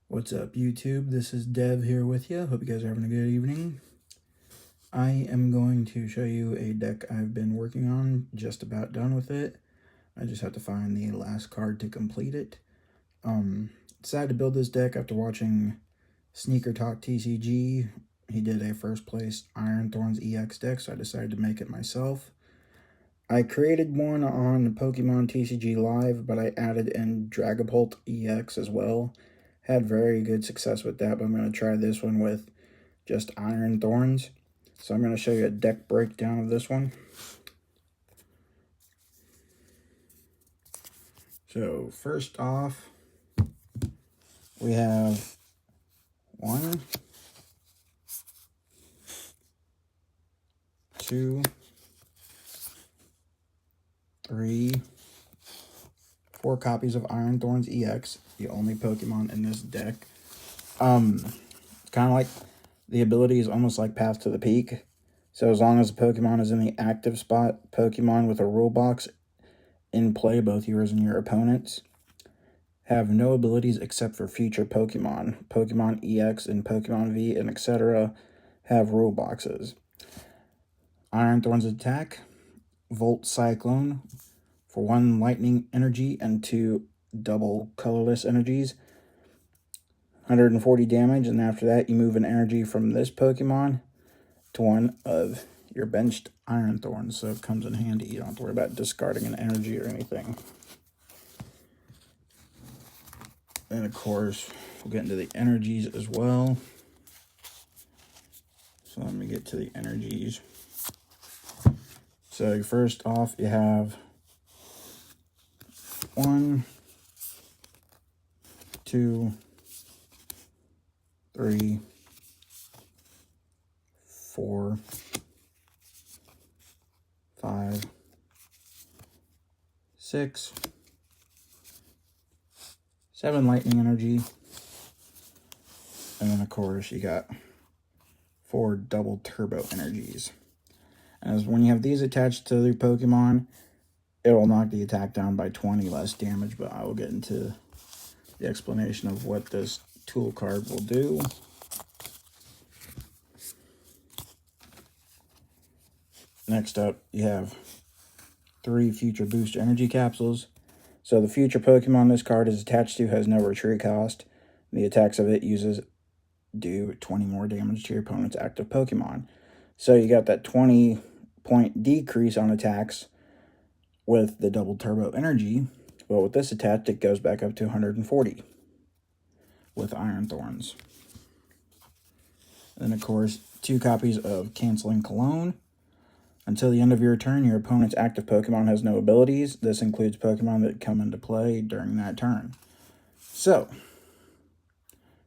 What's up, YouTube? This is Dev here with you. Hope you guys are having a good evening. I am going to show you a deck I've been working on, just about done with it. I just have to find the last card to complete it. Decided to build this deck after watching Sneaker Talk TCG. He did a first place Iron Thorns EX deck, so I decided to make it myself. I created one on Pokemon TCG Live, but I added in Dragapult EX as well. Had very good success with that, but I'm going to try this one with just Iron Thorns. So I'm going to show you a deck breakdown of this one. So first off, we have 1, 2, 3, 4 copies of Iron Thorns EX, the only Pokemon in this deck. It's kind of like the ability is almost like Path to the Peak. So as long as the Pokemon is in the active spot, Pokemon with a rule box in play, both yours and your opponents, have no abilities except for future Pokemon. Pokemon EX and Pokemon V and etc. have rule boxes. Iron Thorns attack, Volt Cyclone for 1 lightning energy and 2 double colorless energies. 140 damage, and after that you move an energy from this Pokemon to one of your benched Iron Thorns, so it comes in handy. You don't have to worry about discarding an energy or anything. And of course, we'll get into the energies as well. So let me get to the energies. So first off, you have 1, 2, 3, 4, 5, 6, 7 lightning energy, and then of course you got 4 double turbo energies. As when you have these attached to the Pokemon, it will knock the attack down by 20 less damage, but I will get into the explanation of what this tool card will do. Next up, you have 3 future boost energy capsules. So the future Pokemon this card is attached to has no retreat cost. The attacks of it do 20 more damage to your opponent's active Pokemon. So you got that 20-point decrease on attacks with the double turbo energy, but with this attached, it goes back up to 140 with Iron Thorns. And of course, 2 copies of Canceling Cologne. Until the end of your turn, your opponent's active Pokemon has no abilities. This includes Pokemon that come into play during that turn. So,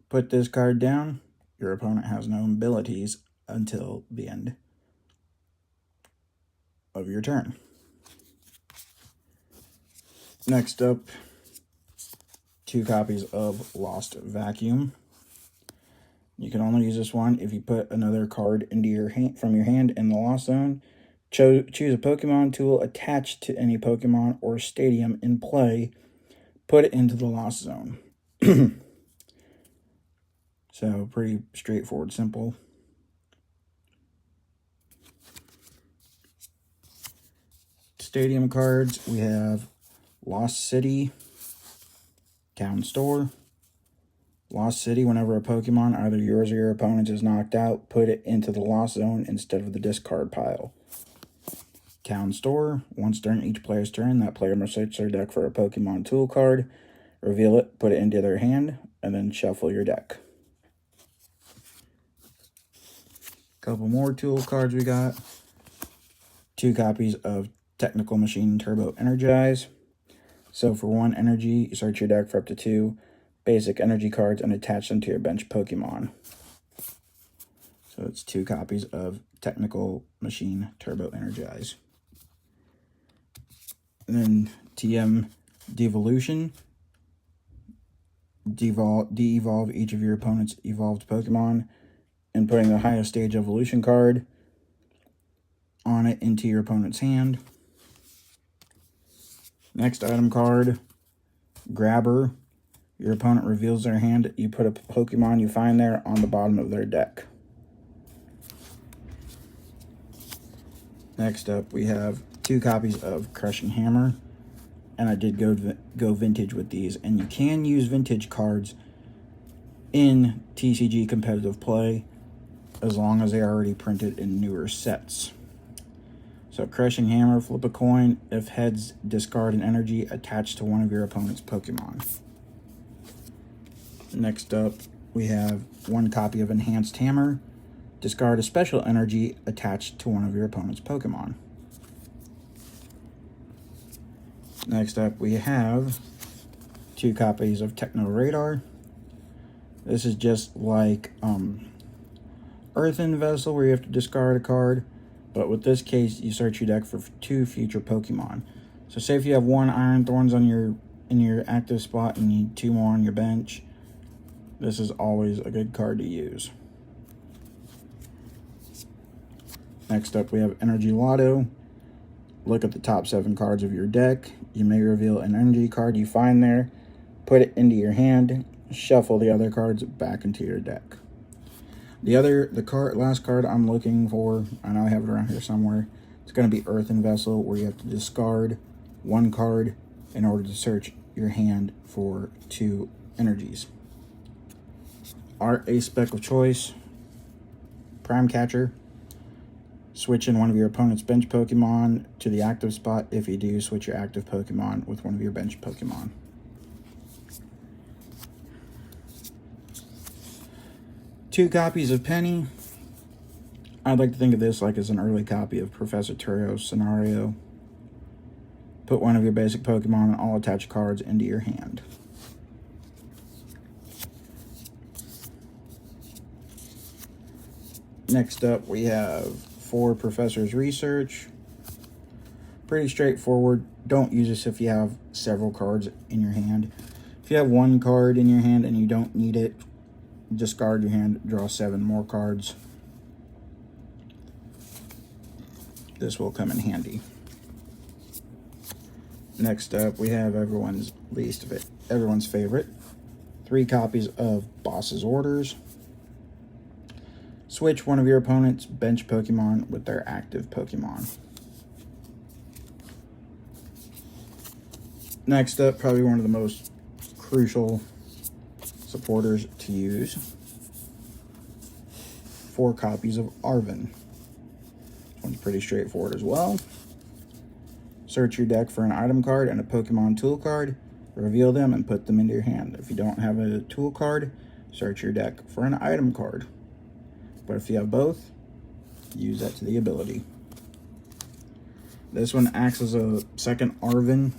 put this card down. Your opponent has no abilities until the end of your turn. Next up, 2 copies of Lost Vacuum. You can only use this one if you put another card into your hand from your hand in the Lost Zone. Choose a Pokemon tool attached to any Pokemon or stadium in play. Put it into the Lost Zone. So, pretty straightforward, simple. Stadium cards, we have Lost City, Town Store. Lost City, whenever a Pokemon, either yours or your opponent's, is knocked out, put it into the Lost Zone instead of the discard pile. Town Store, once during each player's turn, that player must search their deck for a Pokemon tool card, reveal it, put it into their hand, and then shuffle your deck. Couple more tool cards we got. 2 copies of Technical Machine Turbo Energize. So for 1 energy, you search your deck for up to 2 basic energy cards and attach them to your bench Pokemon. So it's 2 copies of Technical Machine Turbo Energize. And then TM Devolution. De-evolve each of your opponent's evolved Pokemon and putting the highest stage evolution card on it into your opponent's hand. Next item card, Grabber. Your opponent reveals their hand. You put a Pokemon you find there on the bottom of their deck. Next up, we have 2 copies of Crushing Hammer. And I did go vintage with these. And you can use vintage cards in TCG competitive play as long as they are already printed in newer sets. So Crushing Hammer, flip a coin. If heads, discard an energy attached to one of your opponent's Pokemon. Next up, we have 1 copy of Enhanced Hammer. Discard a special energy attached to one of your opponent's Pokemon. Next up, we have 2 copies of Techno Radar. This is just like Earthen Vessel, where you have to discard a card. But with this case, you search your deck for 2 future Pokemon. So say if you have 1 Iron Thorns on in your active spot and you need 2 more on your bench, this is always a good card to use. Next up, we have Energy Lotto. Look at the top 7 cards of your deck. You may reveal an energy card you find there, put it into your hand, shuffle the other cards back into your deck. Last card I'm looking for, I know I have it around here somewhere, it's going to be Earthen Vessel, where you have to discard 1 card in order to search your hand for 2 energies. Art Ace Spec of Choice, Prime Catcher. Switch in one of your opponent's bench Pokemon to the active spot. If you do, switch your active Pokemon with one of your bench Pokemon. Two copies of Penny. I'd like to think of this like as an early copy of Professor Turio's Scenario. Put one of your basic Pokemon and all attached cards into your hand. Next up, we have 4 Professor's Research. Pretty straightforward. Don't use this if you have several cards in your hand. If you have 1 card in your hand and you don't need it, discard your hand, draw 7 more cards. This will come in handy. Next up, we have everyone's favorite. 3 copies of Boss's Orders. Switch one of your opponent's bench Pokemon with their active Pokemon. Next up, probably one of the most crucial supporters to use. 4 copies of Arven. This one's pretty straightforward as well. Search your deck for an item card and a Pokemon tool card. Reveal them and put them into your hand. If you don't have a tool card, search your deck for an item card. But if you have both, use that to the ability. This one acts as a second Arven.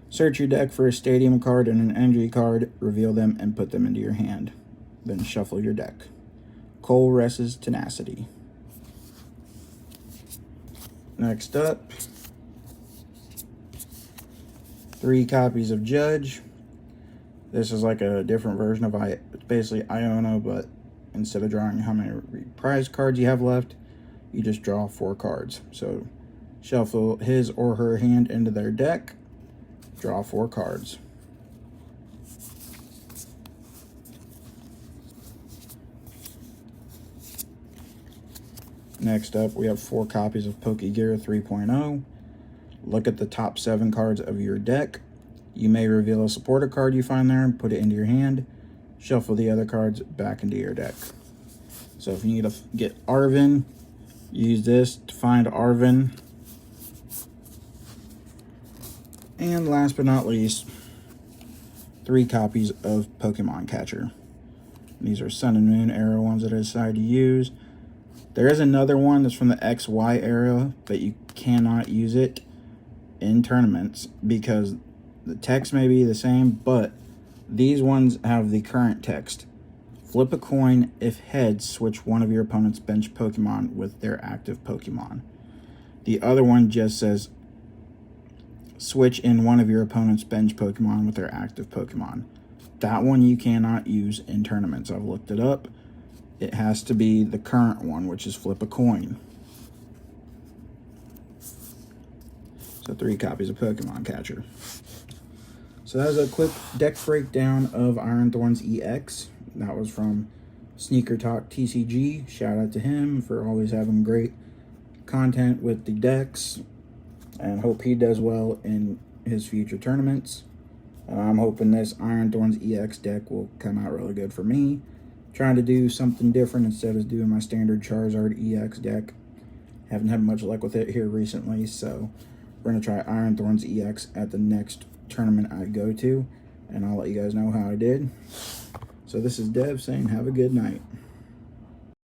Search your deck for a Stadium card and an Energy card, reveal them, and put them into your hand. Then shuffle your deck. Colress's Tenacity. Next up, 3 copies of Judge. This is like a different version of it's basically Iono, but instead of drawing how many prize cards you have left, you just draw 4 cards. So shuffle his or her hand into their deck, draw 4 cards. Next up, we have 4 copies of Pokegear 3.0. Look at the top 7 cards of your deck. You may reveal a supporter card you find there and put it into your hand. Shuffle the other cards back into your deck. So if you need to get Arven, use this to find Arven. And last but not least, 3 copies of Pokemon Catcher. These are Sun and Moon era ones that I decided to use. There is another one that's from the XY era, but you cannot use it in tournaments because the text may be the same, but these ones have the current text. Flip a coin. If heads, switch one of your opponent's bench Pokemon with their active Pokemon. The other one just says switch in one of your opponent's bench Pokemon with their active Pokemon. That one you cannot use in tournaments. I've looked it up. It has to be the current one, which is flip a coin. So 3 copies of Pokemon Catcher. So that was a quick deck breakdown of Iron Thorns EX. That was from Sneaker Talk TCG. Shout out to him for always having great content with the decks, and hope he does well in his future tournaments. I'm hoping this Iron Thorns EX deck will come out really good for me. Trying to do something different instead of doing my standard Charizard EX deck. Haven't had much luck with it here recently, so we're going to try Iron Thorns EX at the next tournament I go to, and I'll let you guys know how I did. So this is Dev saying have a good night.